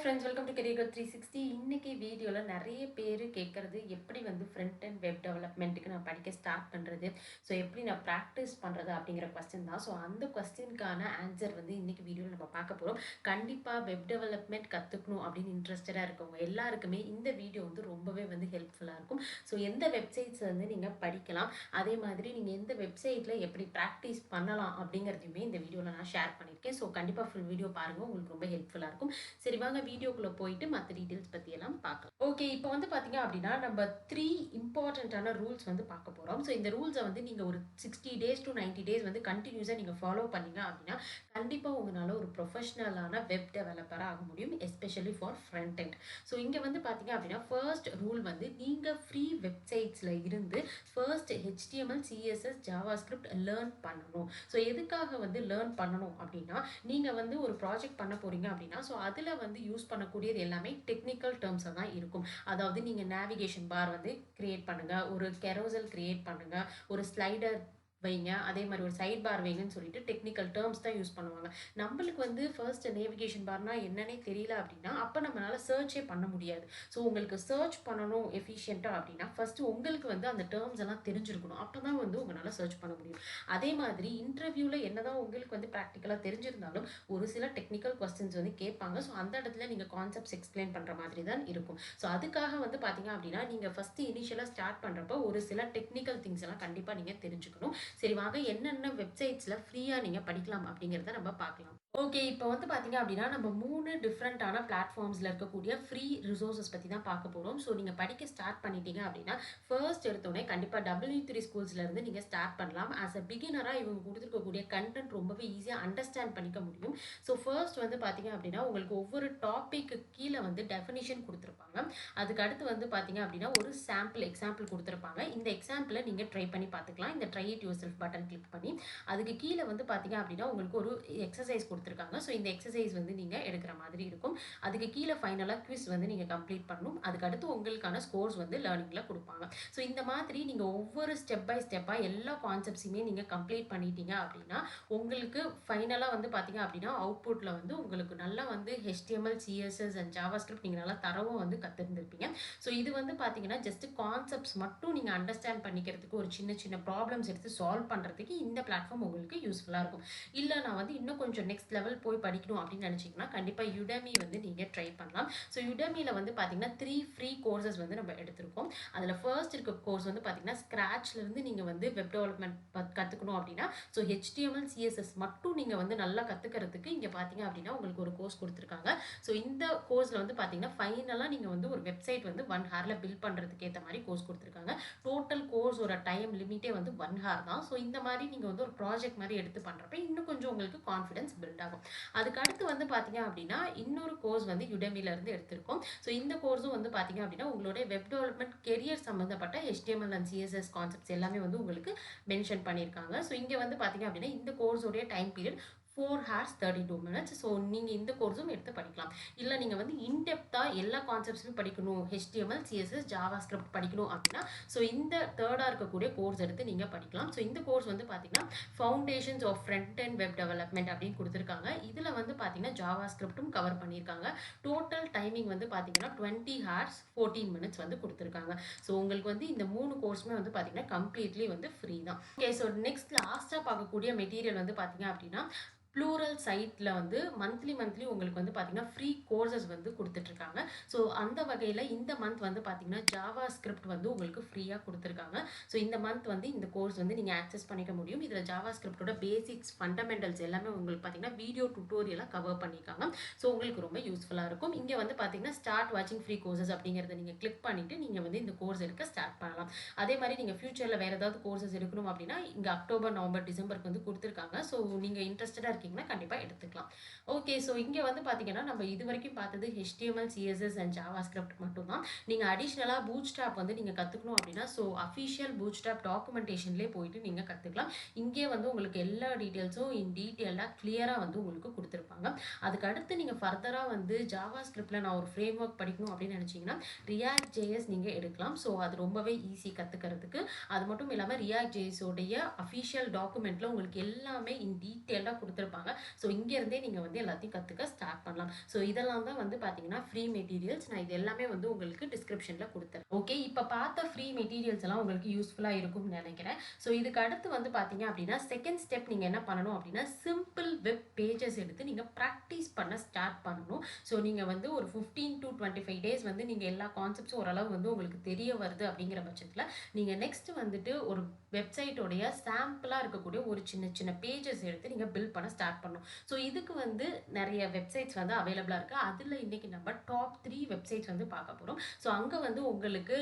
friends, welcome to Career Growth 360. இன்னைக்கு வீடியோல நிறைய பேர் கேட்கறது எப்படி வந்து ஃப்ரண்ட் அண்ட் வெப் டெவலப்மெண்ட்டுக்கு நான் படிக்க ஸ்டார்ட் பண்றது, ஸோ எப்படி நான் ப்ராக்டிஸ் பண்றது அப்படிங்கிற கொஸ்டின் தான். ஸோ அந்த கொஸ்டினுக்கான ஆன்சர் வந்து இன்னைக்கு வீடியோவில் நம்ம பார்க்க போகிறோம். கண்டிப்பாக வெப் டெவலப்மெண்ட் கற்றுக்கணும் அப்படின்னு இன்ட்ரெஸ்டடாக இருக்கவங்க எல்லாருக்குமே இந்த வீடியோ வந்து ரொம்பவே வந்து ஹெல்ப்ஃபுல்லாக இருக்கும். ஸோ எந்த வெப்சைட்ஸ் வந்து நீங்கள் படிக்கலாம், அதே மாதிரி நீங்கள் எந்த வெப்சைட்டில் எப்படி ப்ராக்டிஸ் பண்ணலாம் அப்படிங்கிறதையுமே இந்த வீடியோவில் நான் ஷேர் பண்ணியிருக்கேன். ஸோ கண்டிப்பாக ஃபுல் வீடியோ பாருங்கள், உங்களுக்கு ரொம்ப ஹெல்ப்ஃபுல்லாக இருக்கும். சரி, வாங்க வீடியோக்குள்ள போயிட்டு மற்ற டீடைல்ஸ் பத்தி எல்லாம் பார்க்கலாம். ஓகே, இப்போ வந்து பாத்தீங்க அப்படின்னா நம்ம 3 இம்பார்ட்டன்டான ரூல்ஸ் வந்து பார்க்க போறோம். ஸோ இந்த ரூல்ஸை வந்து நீங்க ஒரு 60 days to 90 days வந்து கண்டினியூஸா நீங்க ஃபாலோ பண்ணீங்க அப்படின்னா கண்டிப்பா உங்களால ஒரு ப்ரொஃபஷனலான வெப் டெவலப்பரா ஆக முடியும், especially for front end. So இங்க வந்து பாத்தீங்க அப்படின்னா ஃபர்ஸ்ட் ரூல் வந்து நீங்க ஃப்ரீ வெப்சைட்ஸ்ல இருந்து first HTML CSS JavaScript learn பண்ணணும். ஸோ எதுக்காக வந்து லேர்ன் பண்ணணும் அப்படின்னா, நீங்க வந்து ஒரு ப்ராஜெக்ட் பண்ண போறீங்க அப்படின்னா ஸோ அதில் வந்து யூஸ் பண்ணக்கூடியது எல்லாமே டெக்னிக்கல் டேர்ம்ஸாக தான் இருக்கும். அதாவது நீங்கள் நேவிகேஷன் பார் வந்து கிரியேட் பண்ணுங்க, ஒரு கெரோசல் கிரியேட் பண்ணுங்க, ஒரு ஸ்லைடர் வைங்க, அதே மாதிரி ஒரு சைட் பார் வைங்கன்னு சொல்லிட்டு டெக்னிக்கல் டேர்ம்ஸ் தான் யூஸ் பண்ணுவாங்க. நம்மளுக்கு வந்து ஃபர்ஸ்ட் நேவிகேஷன் பார்னா என்னன்னே தெரியல அப்படின்னா அப்போ நம்மளால சர்ச்சே பண்ண முடியாது. ஸோ உங்களுக்கு சர்ச் பண்ணணும் எஃபிஷியண்டாக அப்படின்னா ஃபர்ஸ்ட் உங்களுக்கு வந்து அந்த டேர்ம்ஸ் எல்லாம் தெரிஞ்சிருக்கணும், அப்போ தான் வந்து உங்களால் சர்ச் பண்ண முடியும். அதே மாதிரி இன்டர்வியூவில் என்னதான் உங்களுக்கு வந்து ப்ராக்டிக்கலாக தெரிஞ்சிருந்தாலும் ஒரு சில டெக்னிக்கல் கொஸ்டின்ஸ் வந்து கேட்பாங்க. ஸோ அந்த இடத்துல நீங்கள் கான்செப்ட்ஸ் எக்ஸ்பிளைன் பண்ணுற மாதிரி தான் இருக்கும். ஸோ அதுக்காக வந்து பார்த்தீங்க அப்படின்னா நீங்கள் ஃபஸ்ட்டு இனிஷியலாக ஸ்டார்ட் பண்ணுறப்போ ஒரு சில டெக்னிக்கல் திங்ஸ் எல்லாம் கண்டிப்பாக நீங்கள் தெரிஞ்சுக்கணும். சரி, வாங்க என்னென்ன வெப்சைட்ஸில் ஃப்ரீயாக நீங்கள் படிக்கலாம் அப்படிங்கிறத நம்ம பார்க்கலாம். ஓகே, இப்போ வந்து பார்த்தீங்க அப்படின்னா நம்ம 3 டிஃப்ரெண்ட்டான பிளாட்ஃபார்ம்ஸில் இருக்கக்கூடிய ஃப்ரீ ரிசோர்ஸஸ் பற்றி தான் பார்க்க போகிறோம். ஸோ நீங்கள் படிக்க ஸ்டார்ட் பண்ணிட்டீங்க அப்படின்னா ஃபர்ஸ்ட் எடுத்தோடனே கண்டிப்பாக W3 ஸ்கூல்ஸ்லேருந்து நீங்கள் ஸ்டார்ட் பண்ணலாம். ஆஸ் அ பிகினராக இவங்க கொடுத்துருக்கக்கூடிய கண்டென்ட் ரொம்பவே ஈஸியாக அண்டர்ஸ்டாண்ட் பண்ணிக்க முடியும். ஸோ ஃபர்ஸ்ட் வந்து பார்த்தீங்க அப்படின்னா உங்களுக்கு ஒவ்வொரு டாபிக்கு கீழே வந்து டெஃபினிஷன் கொடுத்துருப்பாங்க. அதுக்கு அடுத்து வந்து பார்த்தீங்க அப்படின்னா ஒரு எக்ஸாம்பிள் கொடுத்துருப்பாங்க. இந்த எக்ஸாம்பிளை நீங்கள் ட்ரை பண்ணி பார்த்துக்கலாம். இந்த try it your self button click பண்ணி அதுக்கு கீழே வந்து பார்த்தீங்க அப்படின்னா உங்களுக்கு ஒரு எக்ஸசைஸ் கொடுத்துருக்காங்க. ஸோ இந்த எக்ஸசைஸ் வந்து நீங்கள் எடுக்கிற மாதிரி இருக்கும். அதுக்கு கீழே ஃபைனலாக குவிஸ் வந்து நீங்கள் கம்ப்ளீட் பண்ணணும். அதுக்கு அடுத்து உங்களுக்கான ஸ்கோர்ஸ் வந்து லேர்னிங்கில் கொடுப்பாங்க. ஸோ இந்த மாதிரி நீங்கள் ஒவ்வொரு ஸ்டெப் பை ஸ்டெப்பாக எல்லா கான்செப்ட்ஸுமே நீங்கள் கம்ப்ளீட் பண்ணிட்டீங்க அப்படின்னா உங்களுக்கு ஃபைனலாக வந்து பார்த்தீங்க அப்படின்னா அவுட்புட்டில் வந்து உங்களுக்கு நல்லா வந்து HTML CSS அண்ட் JavaScript நீங்கள் நல்லா தரவும் வந்து கற்றுருந்துருப்பீங்க. ஸோ இது வந்து பார்த்தீங்கன்னா ஜஸ்ட் கான்செப்ட்ஸ் மட்டும் நீங்கள் அண்டர்ஸ்டாண்ட் பண்ணிக்கிறதுக்கு, ஒரு சின்ன சின்ன ப்ராப்ளம்ஸ் எடுத்து சால்வ் பண்ணுறதுக்கு இந்த பிளாட்ஃபார்ம் உங்களுக்கு யூஸ்ஃபுல்லாக இருக்கும். இல்லை நான் வந்து இன்னும் கொஞ்சம் நெக்ஸ்ட் லெவல் போய் படிக்கணும் அப்படின்னு நினச்சிங்கன்னா கண்டிப்பாக யுடமி வந்து நீங்கள் ட்ரை பண்ணலாம். ஸோ யுடமியில் வந்து பார்த்தீங்கன்னா 3 ஃப்ரீ கோர்சஸ் வந்து நம்ம எடுத்திருக்கோம். அதில் ஃபர்ஸ்ட் இருக்க கோர்ஸ் வந்து பார்த்தீங்கன்னா ஸ்க்ராட்ச்லேருந்து நீங்கள் வந்து வெப் டெவலப்மெண்ட் கற்றுக்கணும் அப்படின்னா ஸோ HTML CSS மட்டும் நீங்கள் வந்து நல்லா கற்றுக்கிறதுக்கு இங்கே பார்த்தீங்க அப்படின்னா உங்களுக்கு ஒரு கோர்ஸ் கொடுத்துருக்காங்க. ஸோ இந்த கோர்ஸில் வந்து பார்த்தீங்கன்னா ஃபைனலாக நீங்கள் வந்து ஒரு வெப்சைட் வந்து 1 hourல பில்ட் பண்ணுறதுக்கு ஏற்ற மாதிரி கோர்ஸ் கொடுத்துருக்காங்க. டோட்டல் கோர்ஸோட டைம் லிமிட்டே வந்து 1 hour தான். ஸோ இந்த மாதிரி நீங்கள் வந்து ஒரு ப்ராஜெக்ட் மாதிரி எடுத்து பண்ணுறப்ப இன்னும் கொஞ்சம் உங்களுக்கு கான்ஃபிடன்ஸ் பில்ட் ஆகும். அதுக்கு அடுத்து வந்து பார்த்தீங்க அப்படின்னா இன்னொரு கோர்ஸ் வந்து யுடமிலேருந்து எடுத்திருக்கோம். ஸோ இந்த கோர்ஸும் வந்து பார்த்தீங்க அப்படின்னா உங்களுடைய வெப் டெவலப்மெண்ட் கெரியர் சம்மந்தப்பட்ட HTML அண்ட் CSS கான்செப்ட்ஸ் எல்லாமே வந்து உங்களுக்கு மென்ஷன் பண்ணியிருக்காங்க. ஸோ இங்கே வந்து பார்த்தீங்க அப்படின்னா இந்த கோர்ஸோடைய time period 4 hours 32 minutes. So நீங்கள் இந்த கோர்ஸும் எடுத்து படிக்கலாம். இல்லை நீங்கள் வந்து இன்டெப்த்தாக எல்லா கான்செப்ட்ஸுமே படிக்கணும், HTML CSS JavaScript படிக்கணும் அப்படின்னா ஸோ இந்த தேர்டாக இருக்கக்கூடிய கோர்ஸ் எடுத்து நீங்கள் படிக்கலாம். ஸோ இந்த கோர்ஸ் வந்து பார்த்தீங்கன்னா foundations of front and web development அப்படின்னு கொடுத்துருக்காங்க. இதில் வந்து பார்த்தீங்கன்னா JavaScriptம் கவர் பண்ணியிருக்காங்க. டோட்டல் டைமிங் வந்து பார்த்தீங்கன்னா 20 hours 14 minutes வந்து கொடுத்துருக்காங்க. ஸோ உங்களுக்கு வந்து இந்த 3 கோர்ஸுமே வந்து பார்த்தீங்கன்னா கம்ப்ளீட்லி வந்து ஃப்ரீ தான். ஓகே, ஸோ நெக்ஸ்ட் லாஸ்ட்டாக பார்க்கக்கூடிய மெட்டீரியல் வந்து பார்த்தீங்க அப்படின்னா ப்ளூரல் சைட்டில் வந்து மந்த்லி உங்களுக்கு வந்து பார்த்தீங்கன்னா ஃப்ரீ கோர்சஸ் வந்து கொடுத்துட்ருக்காங்க. ஸோ அந்த வகையில் இந்த மந்த் வந்து பார்த்தீங்கன்னா JavaScript வந்து உங்களுக்கு ஃப்ரீயாக கொடுத்துருக்காங்க. ஸோ இந்த மந்த் வந்து இந்த கோர்ஸ் வந்து நீங்கள் ஆக்சஸ் பண்ணிக்க முடியும். இதில் JavaScriptோட பேசிக்ஸ் ஃபண்டமெண்டல்ஸ் எல்லாமே உங்களுக்கு பார்த்தீங்கன்னா வீடியோ டுட்டோரியலாக கவர் பண்ணியிருக்காங்க. ஸோ உங்களுக்கு ரொம்ப யூஸ்ஃபுல்லாக இருக்கும். இங்கே வந்து பார்த்தீங்கன்னா ஸ்டார்ட் வாட்சிங் ஃப்ரீ கோர்சஸ் அப்படிங்கிறத நீங்கள் கிளிக் பண்ணிவிட்டு நீங்கள் வந்து இந்த கோர்ஸ் எடுக்க ஸ்டார்ட் பண்ணலாம். அதே மாதிரி நீங்கள் ஃபியூச்சரில் வேறு ஏதாவது கோர்சஸ் எடுக்கணும் அப்படின்னா இங்கே அக்டோபர் நவம்பர் டிசம்பருக்கு வந்து கொடுத்துருக்காங்க. ஸோ நீங்கள் இன்ட்ரெஸ்டடாக இருக்கீங்கன்னா கண்டிப்பாக எடுத்துக்கலாம். ஓகே, ஸோ இங்கே வந்து பார்த்தீங்கன்னா நம்ம இது வரைக்கும் பார்த்தது HTML CSS அண்ட் JavaScript மட்டும்தான். நீங்கள் அடிஷ்னலாக பூட்ஸ்ட்ராப் வந்து நீங்கள் கற்றுக்கணும் அப்படின்னா ஸோ அஃபிஷியல் பூட்ஸ்ட்ராப் டாக்குமெண்டேஷன்லேயே போயிட்டு நீங்கள் கற்றுக்கலாம். இங்கே வந்து உங்களுக்கு எல்லா டீட்டெயில்ஸும் இன் டீட்டெயிலாக கிளியராக வந்து உங்களுக்கு கொடுத்துருப்பாங்க. அதுக்கு அடுத்து நீங்கள் ஃபர்தராக வந்து JavaScriptல நான் ஒரு ஃப்ரேம் ஒர்க் படிக்கணும் அப்படின்னு நினச்சிங்கன்னா React.js நீங்கள் எடுக்கலாம். ஸோ அது ரொம்பவே ஈஸி கற்றுக்கிறதுக்கு. அது மட்டும் இல்லாமல் React.js உடைய அஃபிஷியல் டாக்குமெண்ட்டில் உங்களுக்கு எல்லாமே இன் டீட்டெயிலாக கொடுத்துருப்பாங்க. கொடுத்துருப்பாங்க. ஸோ இங்கேருந்தே நீங்கள் வந்து எல்லாத்தையும் கற்றுக்க ஸ்டார்ட் பண்ணலாம். ஸோ இதெல்லாம் தான் வந்து பார்த்தீங்கன்னா ஃப்ரீ மெட்டீரியல்ஸ். நான் இது எல்லாமே வந்து உங்களுக்கு டிஸ்கிரிப்ஷனில் கொடுத்துறேன். ஓகே, இப்போ பார்த்த ஃப்ரீ மெட்டீரியல்ஸ் எல்லாம் உங்களுக்கு யூஸ்ஃபுல்லாக இருக்கும்னு நினைக்கிறேன். ஸோ இதுக்கு அடுத்து வந்து பார்த்தீங்க அப்படின்னா செகண்ட் ஸ்டெப் நீங்கள் என்ன பண்ணணும் அப்படின்னா சிம்பிள் வெப் பேஜஸ் எடுத்து நீங்கள் ப்ராக்டிஸ் பண்ண ஸ்டார்ட் பண்ணணும். ஸோ நீங்கள் வந்து ஒரு 15 to 25 டேஸ் வந்து நீங்கள் எல்லா கான்செப்ட்ஸும் ஓரளவு வந்து உங்களுக்கு தெரிய வருது அப்படிங்கிற பட்சத்தில் நீங்கள் நெக்ஸ்ட் வந்துட்டு ஒரு வெப்சைட்டோடைய சாம்பிளாக இருக்கக்கூடிய ஒரு சின்ன சின்ன பேஜஸ் எடுத்து நீங்கள் பில்ட் பண்ண ஸ்டார்ட் பண்ணணும். ஸோ இதுக்கு வந்து நிறைய வெப்சைட்ஸ் வந்து அவைலபிளாக இருக்குது. அதில் இன்றைக்கி நம்ம டாப் 3 வெப்சைட்ஸ் வந்து பார்க்க போகிறோம். ஸோ அங்கே வந்து உங்களுக்கு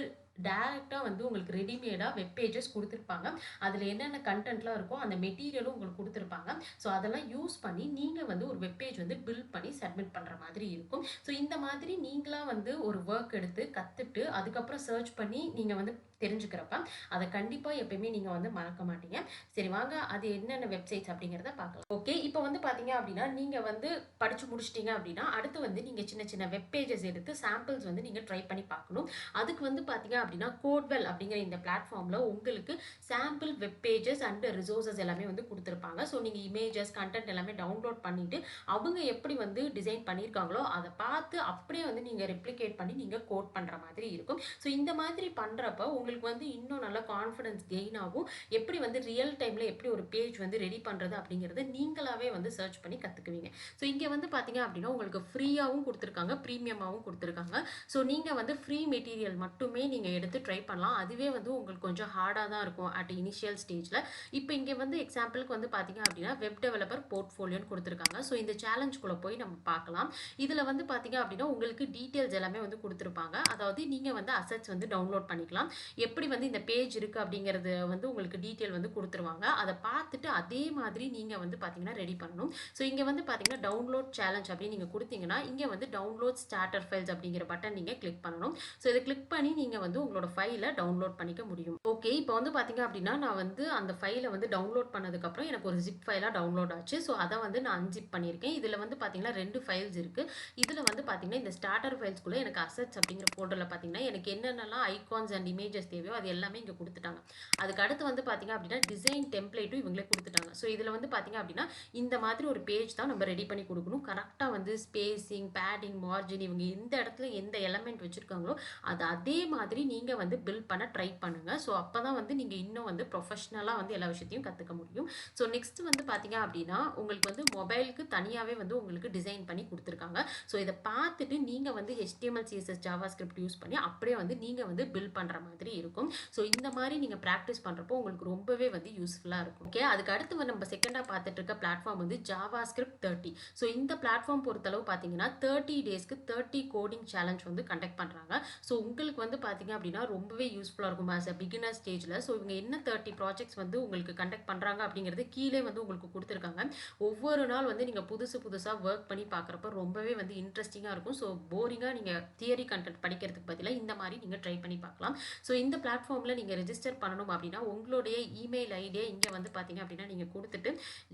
டைரெக்டாக வந்து உங்களுக்கு ரெடிமேடாக வெப் பேஜஸ் கொடுத்துருப்பாங்க. அதில் என்னென்ன கண்டென்ட்லாம் இருக்கோ அந்த மெட்டீரியலும் உங்களுக்கு கொடுத்துருப்பாங்க. ஸோ அதெல்லாம் யூஸ் பண்ணி நீங்கள் வந்து ஒரு வெப் பேஜ் வந்து பில்ட் பண்ணி சப்மிட் பண்ணுற மாதிரி இருக்கும். ஸோ இந்த மாதிரி நீங்களாக வந்து ஒரு ஒர்க் எடுத்து கற்றுட்டு அதுக்கப்புறம் சர்ச் பண்ணி நீங்கள் வந்து தெரிஞ்சுக்கிறப்ப அதை கண்டிப்பாக எப்பயுமே நீங்கள் வந்து மறக்க மாட்டீங்க. சரி வாங்க அது என்னென்ன வெப்சைட்ஸ் அப்படிங்கிறத பார்க்கலாம். ஓகே, இப்போ வந்து பார்த்தீங்க அப்படின்னா நீங்கள் வந்து படித்து முடிச்சிட்டிங்க அப்படின்னா அடுத்து வந்து நீங்கள் சின்ன சின்ன வெப் பேஜஸ் எடுத்து சாம்பிள்ஸ் வந்து நீங்கள் ட்ரை பண்ணி பார்க்கணும். அதுக்கு வந்து பார்த்தீங்க அப்படின்னா கோட்வெல் அப்படிங்கிற இந்த பிளாட்ஃபார்மில் உங்களுக்கு sample web pages and resources எல்லாமே வந்து கொடுத்துருப்பாங்க. ஸோ நீங்கள் இமேஜஸ் கண்டென்ட் எல்லாமே டவுன்லோட் பண்ணிவிட்டு அவங்க எப்படி வந்து டிசைன் பண்ணியிருக்காங்களோ அதை பார்த்து அப்படியே வந்து நீங்கள் ரெப்ளிகேட் பண்ணி நீங்கள் கோட் பண்ணுற மாதிரி இருக்கும். ஸோ இந்த மாதிரி பண்ணுறப்ப உங்களுக்கு வந்து இன்னும் நல்லா கான்ஃபிடன்ஸ் கெயின் ஆகும். எப்படி வந்து ரியல் டைமில் எப்படி ஒரு பேஜ் வந்து ரெடி பண்ணுறது அப்படிங்கிறத நீங்களாகவே வந்து சர்ச் பண்ணி கற்றுக்குவீங்க. ஸோ இங்கே வந்து பார்த்தீங்க அப்படின்னா உங்களுக்கு ஃப்ரீயாகவும் கொடுத்துருக்காங்க, ப்ரீமியமாகவும் கொடுத்துருக்காங்க. ஸோ நீங்கள் வந்து ஃப்ரீ மெட்டீரியல் மட்டுமே நீங்கள் எடுத்து ட்ரை பண்ணலாம். அதுவே வந்து உங்களுக்கு கொஞ்சம் ஹார்டாக தான் இருக்கும் அட் இனிஷியல் ஸ்டேஜில். இப்போ இங்கே வந்து எக்ஸாம்பிளுக்கு வந்து பார்த்தீங்க அப்படின்னா வெப் டெவலப்பர் போர்ட்ஃபோலியோன்னு கொடுத்துருக்காங்க. ஸோ இந்த சேலஞ்சுக்குள்ளே போய் நம்ம பார்க்கலாம். இதில் வந்து பார்த்தீங்க அப்படின்னா உங்களுக்கு டீட்டெயில்ஸ் எல்லாமே வந்து கொடுத்துருப்பாங்க. அதாவது நீங்கள் வந்து அசெட்ஸ் வந்து டவுன்லோட் பண்ணிக்கலாம். எப்படி வந்து இந்த பேஜ் இருக்குது அப்படிங்கிறது வந்து உங்களுக்கு டீட்டெயில் வந்து கொடுத்துருவாங்க. அதை பார்த்துட்டு அதே மாதிரி நீங்கள் வந்து பார்த்தீங்கன்னா ரெடி பண்ணணும். ஸோ இங்கே வந்து பார்த்தீங்கன்னா டவுன்லோட் சேலஞ்ச் அப்படின்னு நீங்கள் கொடுத்தீங்கன்னா இங்கே வந்து டவுன்லோட் ஸ்டார்டர் ஃபைல்ஸ் அப்படிங்கிற பட்டன் நீங்கள் கிளிக் பண்ணணும். ஸோ இதை கிளிக் பண்ணி நீங்கள் வந்து உங்களோட ஃபைலை டவுன்லோட் பண்ணிக்க முடியும். ஓகே, இப்போ வந்து பார்த்தீங்க அப்படின்னா நான் வந்து அந்த ஃபைலை வந்து டவுன்லோட் பண்ணதுக்கப்புறம் எனக்கு ஒரு ஜிப் ஃபைலாக டவுன்லோட் ஆச்சு. ஸோ அதை வந்து நான் அன்ஜிப் பண்ணியிருக்கேன். இதில் வந்து பார்த்தீங்கன்னா 2 ஃபைல்ஸ் இருக்குது. இதில் வந்து பார்த்தீங்கன்னா இந்த ஸ்டார்டர் ஃபைல்ஸ்குள்ளே எனக்கு அசெட்ஸ் அப்படிங்கிற ஃபோல்டரில் பார்த்தீங்கன்னா எனக்கு என்னென்னலாம் ஐகான்ஸ் அண்ட் இமேஜஸ் தேவையோ அது எல்லாமே இங்கே கொடுத்துட்டாங்க. அதுக்கு அடுத்து வந்து பார்த்தீங்க அப்படின்னா டிசைன் டெம்ப்ளேட்டும் இவங்களே கொடுத்துட்டாங்க. ஸோ இதில் வந்து பார்த்தீங்க அப்படின்னா இந்த மாதிரி ஒரு பேஜ் தான் நம்ம ரெடி பண்ணி கொடுக்கணும். கரெக்டாக வந்து ஸ்பேசிங், பேடிங், மார்ஜின் இவங்க எந்த இடத்துல எந்த எலமெண்ட் வச்சுருக்காங்களோ அது அதே மாதிரி நீங்கள் வந்து பில்ட் பண்ண ட்ரை பண்ணுங்கள். ஸோ அப்போ தான் வந்து நீங்கள் இன்னும் வந்து ப்ரொஃபஷ்னலாக வந்து எல்லா விஷயத்தையும் கற்றுக்க முடியும். ஸோ நெக்ஸ்ட் வந்து பார்த்தீங்க அப்படின்னா உங்களுக்கு வந்து மொபைலுக்கு தனியாகவே வந்து உங்களுக்கு டிசைன் பண்ணி கொடுத்துருக்காங்க. ஸோ இதை பார்த்துட்டு நீங்கள் வந்து HTML, CSS, JavaScript யூஸ் பண்ணி அப்படியே வந்து நீங்கள் வந்து பில்ட் பண்ணுற மாதிரி இருக்கும். ஸோ இந்த மாதிரி நீங்கள் ப்ராக்டிஸ் பண்ணுறப்போ உங்களுக்கு ரொம்பவே வந்து யூஸ்ஃபுல்லாக இருக்கும். ஓகே, அதுக்கு அடுத்து நம்ம செகண்டாக பார்த்துட்டு இருக்க பிளாட்ஃபார்ம் வந்து JavaScript30. ஸோ இந்த பிளாட்ஃபார்ம் பொறுத்தளவு பார்த்தீங்கன்னா 30 டேஸ்க்கு 30 கோடிங் சேலஞ்ச் வந்து கண்டக்ட் பண்ணுறாங்க. ஸோ உங்களுக்கு வந்து பார்த்தீங்க அப்படின்னா ரொம்பவே யூஸ்ஃபுல்லாக இருக்கும் ஆஸ் அ பிகினர் ஸ்டேஜில். ஸோ இவங்க என்ன 30 ப்ராஜெக்ட்ஸ் வந்து உங்களுக்கு கண்டக்ட் பண்ணுறாங்க அப்படிங்கிறது கீழே வந்து உங்களுக்கு கொடுத்துருக்காங்க. ஒவ்வொரு நாள் வந்து நீங்கள் புதுசாக ஒர்க் பண்ணி பார்க்குறப்ப ரொம்பவே வந்து இன்ட்ரெஸ்டிங்காக இருக்கும். ஸோ போரிங்காக நீங்கள் தியரி கண்டென்ட் படிக்கிறதுக்கு பதிலாக இந்த மாதிரி நீங்கள் ட்ரை பண்ணி பார்க்கலாம். ஸோ இந்த பிளாட்ஃபார்மில் நீங்கள் ரெஜிஸ்டர் பண்ணணும் அப்படின்னா உங்களுடைய இமெயில் ஐடியை இங்கே வந்து பார்த்தீங்க அப்படின்னா நீங்கள் கொடுத்துட்டு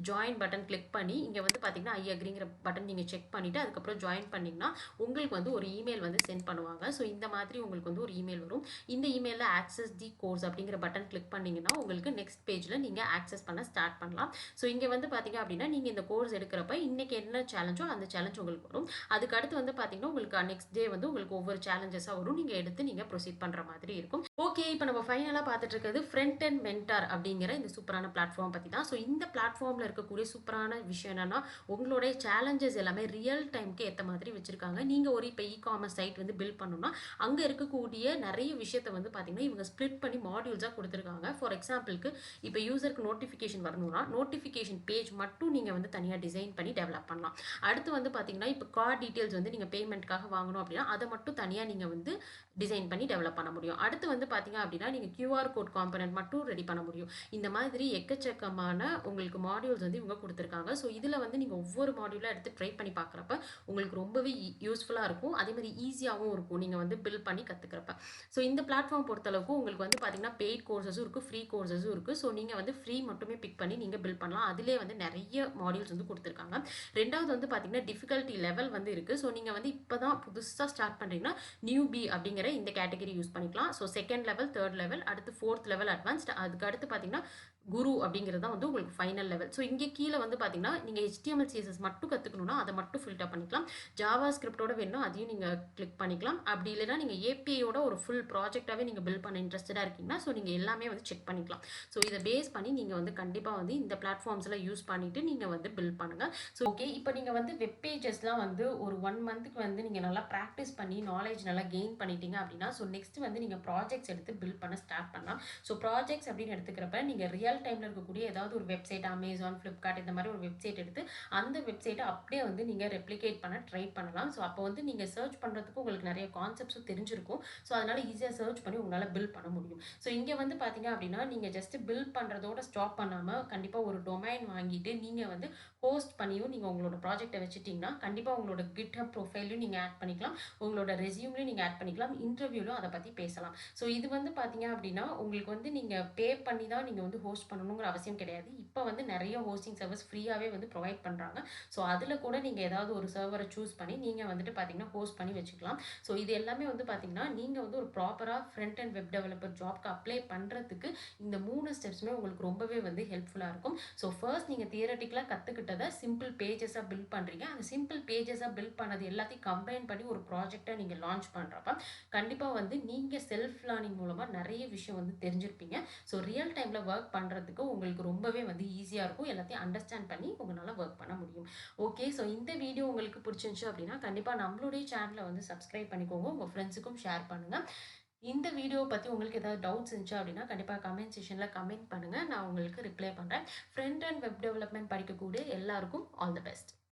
ஜாயின் பட்டன் கிளிக் பண்ணி இங்கே வந்து பார்த்தீங்கன்னா ஐ அக்ரிங்கிற பட்டன் நீங்கள் செக் பண்ணிவிட்டு அதுக்கப்புறம் ஜாயின் பண்ணிங்கன்னா உங்களுக்கு வந்து ஒரு இமெயில் வந்து சென்ட் பண்ணுவாங்க. ஸோ இந்த மாதிரி உங்களுக்கு வந்து ஒரு இமெயில் வரும். இந்த இமெயிலில் ஆக்சஸ் தி கோர்ஸ் அப்படிங்கிற பட்டன் கிளிக் பண்ணிங்கன்னா உங்களுக்கு நெக்ஸ்ட் பேஜில் நீங்கள் ஆக்சஸ் பண்ண ஸ்டார்ட் பண்ணலாம். ஸோ இங்கே வந்து பார்த்தீங்க அப்படின்னா நீங்கள் இந்த கோர்ஸ் எடுக்கிறப்ப இன்றைக்கி என்ன சேலஞ்சோ அந்த சேலஞ்ச் உங்களுக்கு வரும். அதுக்கு அடுத்து வந்து பார்த்தீங்கன்னா உங்களுக்கு நெக்ஸ்ட் டே வந்து உங்களுக்கு ஒவ்வொரு சேலஞ்சஸாக வரும். நீங்கள் எடுத்து நீங்கள் ப்ரொசீட் பண்ணுற மாதிரி இருக்கும். ஓகே, இப்போ நம்ம ஃபைனலாக பார்த்துட்டு இருக்கிறது Frontend மென்டார் அப்படிங்கிற இந்த சூப்பரான பிளாட்ஃபார்ம் பற்றி தான். ஸோ இந்த பிளாட்ஃபார்மில் இருக்கக்கூடிய சூப்பரான விஷயம் என்னன்னா உங்களுடைய சேலஞ்சஸ் எல்லாமே ரியல் டைமுக்கு ஏற்ற மாதிரி வச்சுருக்காங்க. நீங்கள் ஒரு இப்போ இ-காமர்ஸ் சைட் வந்து பில்ட் பண்ணணும்னா அங்கே இருக்கக்கூடிய நிறைய விஷயத்தை வந்து பார்த்தீங்கன்னா இவங்க ஸ்ப்ளிட் பண்ணி மாடியூல்ஸாக கொடுத்துருக்காங்க. ஃபார் எக்ஸாம்பிளுக்கு இப்போ யூசருக்கு நோட்டிஃபிகேஷன் வரணும்னா நோட்டிஃபிகேஷன் பேஜ் மட்டும் நீங்கள் வந்து தனியாக டிசைன் பண்ணி டெவலப் பண்ணலாம். அடுத்து வந்து பார்த்தீங்கன்னா இப்போ கார்டு டீட்டெயில்ஸ் வந்து நீங்கள் பேமெண்ட்காக வாங்கணும் அப்படின்னா அதை மட்டும் தனியாக நீங்கள் வந்து டிசைன் பண்ணி டெவலப் பண்ண முடியும். அடுத்து வந்து பார்த்தீங்க அப்படின்னா நீங்கள் QR கோட் காம்பனன்ட் மட்டும் ரெடி பண்ண முடியும். இந்த மாதிரி எக்கச்சக்கமான உங்களுக்கு மாடியூல்ஸ் வந்து இவங்க கொடுத்துருக்காங்க. ஸோ இதில் வந்து நீங்கள் ஒவ்வொரு மாடியூலாக எடுத்து ட்ரை பண்ணி பார்க்குறப்ப உங்களுக்கு ரொம்பவே யூஸ்ஃபுல்லாக இருக்கும். அதே மாதிரி ஈஸியாகவும் இருக்கும் நீங்கள் வந்து பில்ட் பண்ணி கற்றுக்கிறப்ப. ஸோ இந்த பிளாட்ஃபார்ம் பொறுத்தளவுக்கு உங்களுக்கு வந்து பார்த்தீங்கன்னா பெய்ட் கோர்சஸும் இருக்குது, ஃப்ரீ கோர்சஸும் இருக்குது. ஸோ நீங்கள் வந்து ஃப்ரீ மட்டுமே பிக் பண்ணி நீங்கள் பில்ட் பண்ணலாம். அதிலே வந்து நிறைய மாடியூல்ஸ் வந்து கொடுத்துருக்காங்க. ரெண்டாவது வந்து பார்த்தீங்கன்னா டிஃபிகல்ட்டி லெவல் வந்து இருக்குது. ஸோ நீங்கள் வந்து இப்போ தான் புதுசாக ஸ்டார்ட் பண்ணுறீங்கன்னா நியூபி அப்படிங்கிற இந்த கேட்டகரி யூஸ் பண்ணிக்கலாம். So second level, third level, அடுத்து ஃபோர்த் லெவல் அட்வான்ஸ்ட், அதுக்கு அடுத்து பார்த்தீங்கன்னா குரு அப்படிங்கிறது தான் வந்து உங்களுக்கு ஃபைனல் லெவல். ஸோ இங்கே கீழே வந்து பார்த்தீங்கன்னா, நீங்க HTML, CSS மட்டும் கத்துக்கணும்னா, அத மட்டும் ஃபில்டர் பண்ணிக்கலாம். ஜாவாஸ்கிரிப்ட்டோட வேணும்னா அதையும் நீங்க கிளிக் பண்ணிக்கலாம். அப்படி இல்லைன்னா நீங்க APIயோட ஒரு ஃபுல் ப்ராஜெக்ட்டாவே நீங்க பில்ட் பண்ண இன்ட்ரெஸ்டடா இருக்கீங்கன்னா, ஸோ நீங்க எல்லாமே வந்து செக் பண்ணிக்கலாம். ஸோ இத பேஸ் பண்ணி நீங்க வந்து கண்டிப்பா வந்து இந்த பிளாட்ஃபார்ம்ஸ்ல யூஸ் பண்ணிட்டு நீங்க வந்து பில்ட் பண்ணுங்க. ஸோ ஓகே, இப்போ நீங்க வந்து வெப் பேஜஸ்லாம் வந்து ஒரு 1 மந்த்துக்கு வந்து நீங்க நல்லா பிராக்டிஸ் பண்ணி நாலேஜ் நல்லா கெயின் பண்ணிட்டீங்க அப்படின்னா, ஸோ நெக்ஸ்ட் வந்து நீங்க ப்ராஜெக்ட்ஸ் எடுத்து பில்ட் பண்ண ஸ்டார்ட் பண்ணலாம். ஸோ ப்ராஜெக்ட்ஸ் அப்படின்னு எடுத்துக்கிறப்ப நீங்க ரியல் டைம்ல இருக்கக்கூடிய ஏதாவது ஒரு வெப்சைட், அமேசான், ஃப்ளிப்கார்ட் இந்த மாதிரி ஒரு வெப்சைட் எடுத்து அந்த வெப்சைட்டை அப்படியே வந்து நீங்க ரெப்ளிகேட் பண்ண ட்ரை பண்ணலாம். ஸோ அப்போ வந்து நீங்க சர்ச் பண்றதுக்கு உங்களுக்கு நிறைய கான்செப்ட்ஸும் தெரிஞ்சிருக்கும். ஸோ அதனால ஈஸியா சர்ச் பண்ணி உங்களால பில்ட் பண்ண முடியும். ஸோ இங்க வந்து பாத்தீங்க அப்படின்னா, நீங்க ஜஸ்ட் பில்ட் பண்றதோட ஸ்டாப் பண்ணாம கண்டிப்பா ஒரு டொமைன் வாங்கிட்டு நீங்க வந்து ஹோஸ்ட் பண்ணியும் நீங்க உங்களோட ப்ராஜெக்ட்டை வச்சுட்டீங்கன்னா, கண்டிப்பா உங்களோட GitHub ப்ரொஃபைலையும் நீங்க ஆட் பண்ணிக்கலாம். உங்களோட ரெஸ்யூம்லையும் நீங்க ஆட் பண்ணிக்கலாம். இன்டர்வியூலும் அதை பத்தி பேசலாம். ஸோ இது வந்து பாத்தீங்க அப்படின்னா, உங்களுக்கு வந்து நீங்க பே பண்ணி தான் நீங்க வந்து ஹோஸ்ட் பண்ணணுங்கிற அவசியம் கிடையாது. இப்போ வந்து நிறைய ஹோஸ்டிங் சர்வீஸ் ஃப்ரீயாவே வந்து ப்ரொவைட் பண்றாங்க. ஸோ அதுல கூட நீங்க ஏதாவது ஒரு சர்வரை சூஸ் பண்ணி நீங்க வந்துட்டு பாத்தீங்கன்னா ஹோஸ்ட் பண்ணி வச்சுக்கலாம். ஸோ இது எல்லாமே வந்து பாத்தீங்கன்னா, நீங்க வந்து ஒரு ப்ராப்பரா ஃப்ரண்ட் அண்ட் வெப் டெவலப்பர் ஜாப்க்கு அப்ளை பண்றதுக்கு இந்த 3 ஸ்டெப்ஸுமே உங்களுக்கு ரொம்பவே வந்து ஹெல்ப்ஃபுல்லா இருக்கும். ஸோ ஃபர்ஸ்ட் நீங்க தியரட்டிக்கலா கத்துக்கிட்டதை சிம்பிள் பேஜஸா பில்ட் பண்றீங்க. அந்த சிம்பிள் பேஜஸா பில்ட் பண்ணது எல்லாத்தையும் கம்பைன் பண்ணி ஒரு ப்ராஜெக்ட்டை நீங்க லான்ச் பண்றப்ப கண்டிப்பா வந்து நீங்க செல்ஃப் லேர்னிங் மூலமா நிறைய விஷயம் வந்து தெரிஞ்சிருப்பீங்க. ஸோ ரியல் டைம்ல ஒர்க் பண்றதுக்கு உங்களுக்கு ரொம்பவே வந்து ஈஸியா இருக்கும். எல்லாத்தையும் அண்டர்ஸ்டாண்ட் பண்ணி உங்களால ஒர்க் பண்ண முடியும். ஓகே, ஸோ இந்த வீடியோ உங்களுக்கு பிடிச்சிருந்துச்சு அப்படின்னா கண்டிப்பா நம்மளுடைய சேனலை வந்து சப்ஸ்கிரைப் பண்ணிக்கோங்க. உங்க ஃப்ரெண்ட்ஸுக்கும் ஷேர் பண்ணுங்க. இந்த வீடியோ பத்தி உங்களுக்கு ஏதாவது டவுட்ஸ் இருந்துச்சு அப்படின்னா கண்டிப்பா கமெண்ட் செக்ஷன்ல கமெண்ட் பண்ணுங்க. நான் உங்களுக்கு ரிப்ளை பண்றேன். ஃப்ரண்ட் அண்ட் வெப் டெவலப்மெண்ட் படிக்கக்கூடிய எல்லாருக்கும் ஆல் தி பெஸ்ட்.